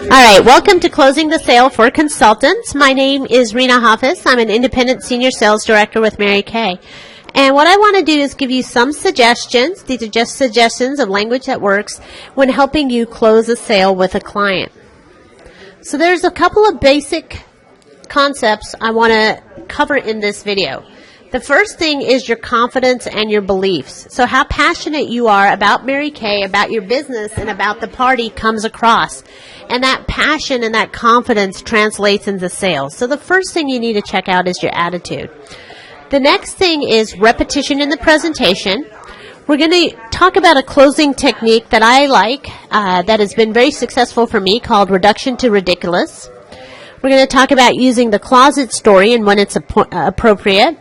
All right, welcome to Closing the Sale for Consultants. My name is Rena Hoffis. I'm an independent senior sales director with Mary Kay. And what I want to do is give you some suggestions. These are just suggestions of language that works when helping you close a sale with a client. So there's a couple of basic concepts I want to cover in this video. The first thing is your confidence and your beliefs. So how passionate you are about Mary Kay, about your business, and about the party comes across. And that passion and that confidence translates into sales. So the first thing you need to check out is your attitude. The next thing is repetition in the presentation. We're going to talk about a closing technique that I like, that has been very successful for me, called reduction to ridiculous. We're going to talk about using the closet story and when it's appropriate.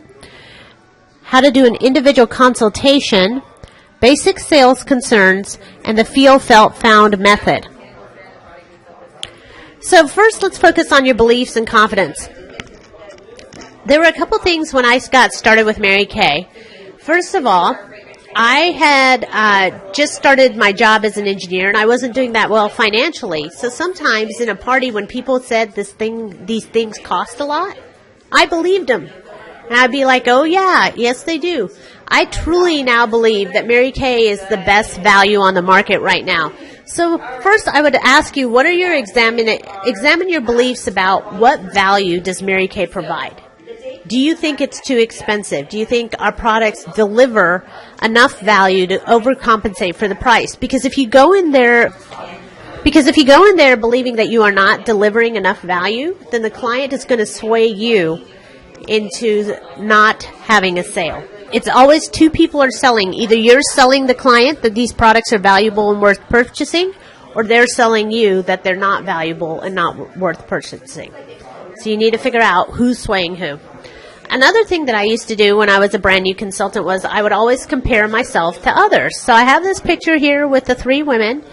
How to do an individual consultation, basic sales concerns, and the feel, felt, found method. So first, let's focus on your beliefs and confidence. There were a couple things when I got started with Mary Kay. First of all, I had just started my job as an engineer, and I wasn't doing that well financially. So sometimes in a party when people said these things cost a lot, I believed them. And I'd be like, oh yeah, yes they do. I truly now believe that Mary Kay is the best value on the market right now. So first I would ask you, what are your examine your beliefs about what value does Mary Kay provide? Do you think it's too expensive? Do you think our products deliver enough value to overcompensate for the price? Because if you go in there believing that you are not delivering enough value, then the client is going to sway you into not having a sale. It's always two people are selling. Either you're selling the client that these products are valuable and worth purchasing, or they're selling you that they're not valuable and not worth purchasing. So you need to figure out who's swaying who. Another thing that I used to do when I was a brand new consultant was I would always compare myself to others. So I have this picture here with the three women,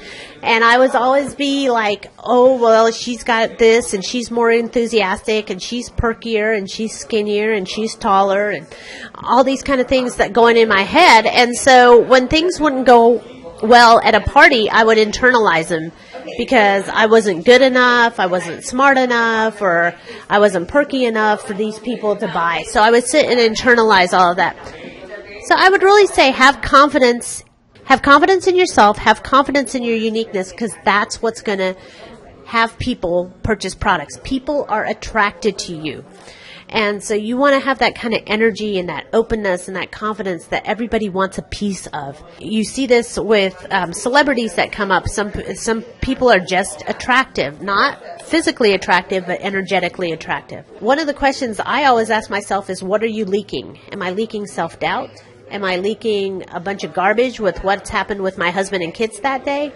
and I would always be like, oh, well, she's got this, and she's more enthusiastic, and she's perkier, and she's skinnier, and she's taller, and all these kind of things that go in my head. And so when things wouldn't go well at a party, I would internalize them because I wasn't good enough, I wasn't smart enough, or I wasn't perky enough for these people to buy. So I would sit and internalize all of that. So I would really say have confidence in yourself, have confidence in your uniqueness, because that's what's going to have people purchase products. People are attracted to you. And so you want to have that kind of energy and that openness and that confidence that everybody wants a piece of. You see this with celebrities that come up. Some people are just attractive, not physically attractive, but energetically attractive. One of the questions I always ask myself is, what are you leaking? Am I leaking self-doubt? Am I leaking a bunch of garbage with what's happened with my husband and kids that day?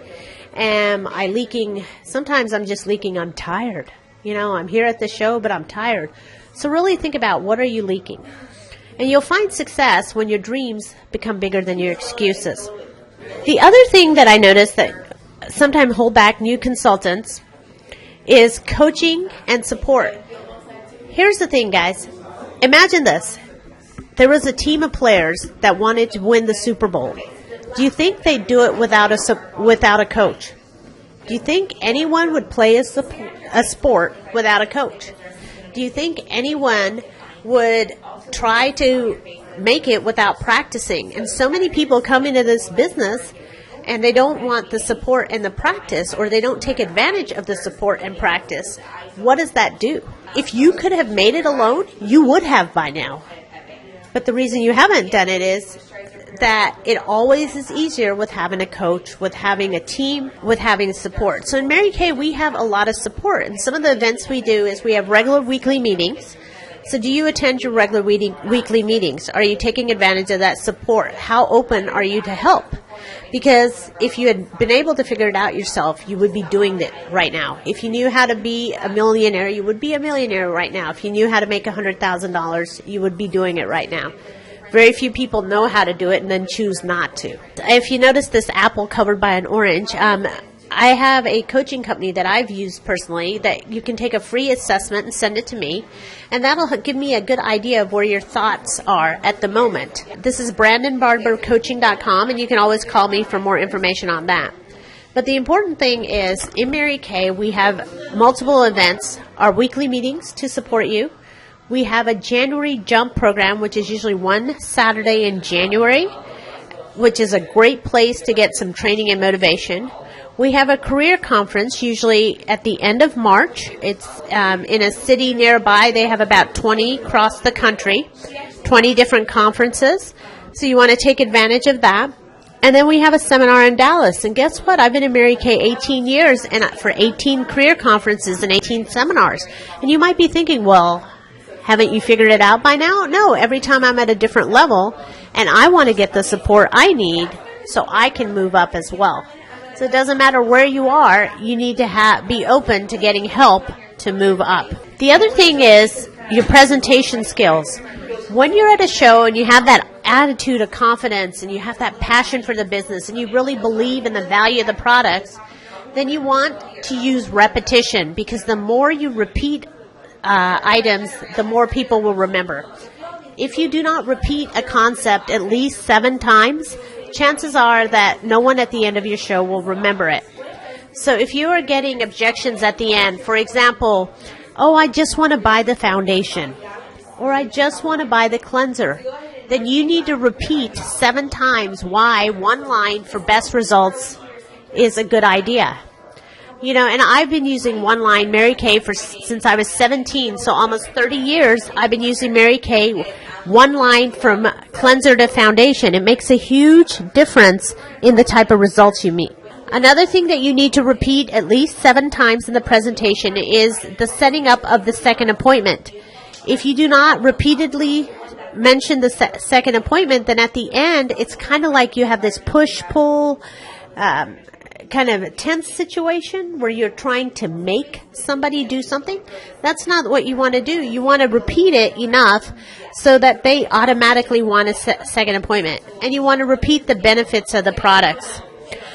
Am I leaking, sometimes I'm just leaking, I'm tired. You know, I'm here at the show, but I'm tired. So really think about, what are you leaking? And you'll find success when your dreams become bigger than your excuses. The other thing that I notice that sometimes hold back new consultants is coaching and support. Here's the thing, guys. Imagine this. There was a team of players that wanted to win the Super Bowl. Do you think they'd do it without a coach? Do you think anyone would play a sport without a coach? Do you think anyone would try to make it without practicing? And so many people come into this business and they don't want the support and the practice, or they don't take advantage of the support and practice. What does that do? If you could have made it alone, you would have by now. But the reason you haven't done it is that it always is easier with having a coach, with having a team, with having support. So in Mary Kay, we have a lot of support. And some of the events we do is we have regular weekly meetings. So do you attend your regular weekly meetings? Are you taking advantage of that support? How open are you to help? Because if you had been able to figure it out yourself, you would be doing it right now. If you knew how to be a millionaire, you would be a millionaire right now. If you knew how to make $100,000, you would be doing it right now. Very few people know how to do it and then choose not to. If you notice this apple covered by an orange, I have a coaching company that I've used personally that you can take a free assessment and send it to me, and that'll give me a good idea of where your thoughts are at the moment. This is BrandonBarberCoaching.com, and you can always call me for more information on that. But the important thing is, in Mary Kay, we have multiple events, our weekly meetings to support you. We have a January Jump program, which is usually one Saturday in January, which is a great place to get some training and motivation. We have a career conference, usually at the end of March. It's in a city nearby. They have about 20 across the country, 20 different conferences. So you want to take advantage of that. And then we have a seminar in Dallas. And guess what? I've been in Mary Kay 18 years and for 18 career conferences and 18 seminars. And you might be thinking, well, haven't you figured it out by now? No, every time I'm at a different level and I want to get the support I need so I can move up as well. So it doesn't matter where you are, you need to be open to getting help to move up. The other thing is your presentation skills. When you're at a show and you have that attitude of confidence and you have that passion for the business and you really believe in the value of the products, then you want to use repetition, because the more you repeat items, the more people will remember. If you do not repeat a concept at least 7 times, chances are that no one at the end of your show will remember it. So if you are getting objections at the end, for example, oh, I just want to buy the foundation, or I just want to buy the cleanser, then you need to repeat 7 times why one line for best results is a good idea. You know, and I've been using one line Mary Kay since I was 17, so almost 30 years I've been using Mary Kay, one line from cleanser to foundation. It makes a huge difference in the type of results you meet. Another thing that you need to repeat at least 7 times in the presentation is the setting up of the second appointment. If you do not repeatedly mention the second appointment, then at the end, it's kind of like you have this push-pull kind of tense situation where you're trying to make somebody do something. That's not what you want to do. You want to repeat it enough so that they automatically want a second appointment. And you want to repeat the benefits of the products.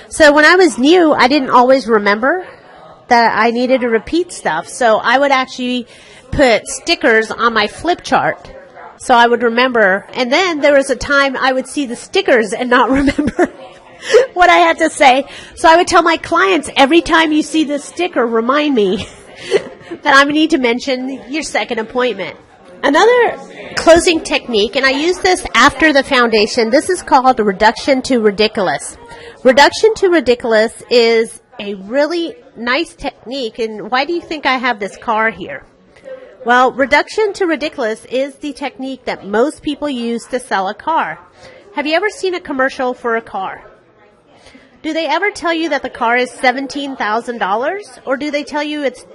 So when I was new, I didn't always remember that I needed to repeat stuff. So I would actually put stickers on my flip chart so I would remember. And then there was a time I would see the stickers and not remember what I had to say. So I would tell my clients, every time you see this sticker, remind me that I need to mention your second appointment. Another closing technique, and I use this after the foundation, this is called reduction to ridiculous. Reduction to ridiculous is a really nice technique. And why do you think I have this car here? Well, reduction to ridiculous is the technique that most people use to sell a car. Have you ever seen a commercial for a car? Do they ever tell you that the car is $17,000, or do they tell you it's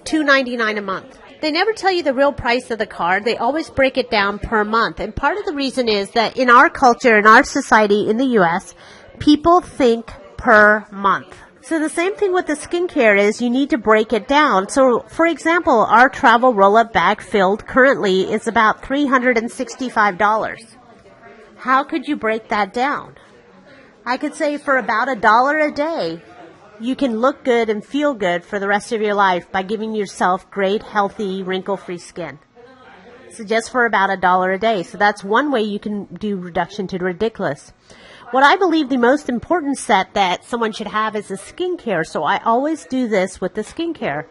$299 a month? They never tell you the real price of the car. They always break it down per month. And part of the reason is that in our culture, in our society in the U.S., people think per month. So the same thing with the skincare is you need to break it down. So, for example, our travel roll-up bag filled currently is about $365. How could you break that down? I could say for about $1 a day, you can look good and feel good for the rest of your life by giving yourself great, healthy, wrinkle-free skin. So just for about $1 a day. So that's one way you can do reduction to ridiculous. What I believe the most important set that someone should have is the skincare. So I always do this with the skincare.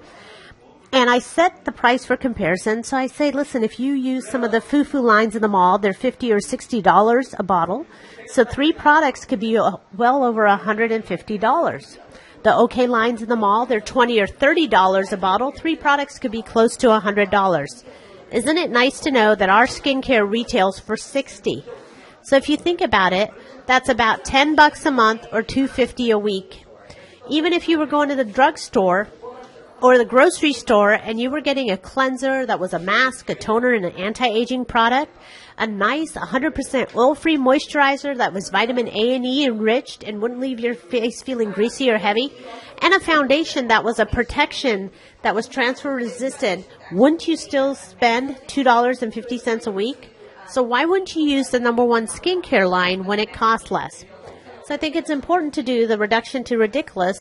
And I set the price for comparison. So I say, listen, if you use some of the foo-foo lines in the mall, they're $50 or $60 a bottle. So 3 products could be well over $150. The OK lines in the mall, they're $20 or $30 a bottle. 3 products could be close to $100. Isn't it nice to know that our skincare retails for $60? So if you think about it, that's about $10 a month or $250 a week. Even if you were going to the drugstore or the grocery store and you were getting a cleanser that was a mask, a toner, and an anti-aging product, a nice 100% oil-free moisturizer that was vitamin A and E enriched and wouldn't leave your face feeling greasy or heavy, and a foundation that was a protection that was transfer resistant, wouldn't you still spend $2.50 a week? So why wouldn't you use the #1 skincare line when it costs less? So I think it's important to do the reduction to ridiculous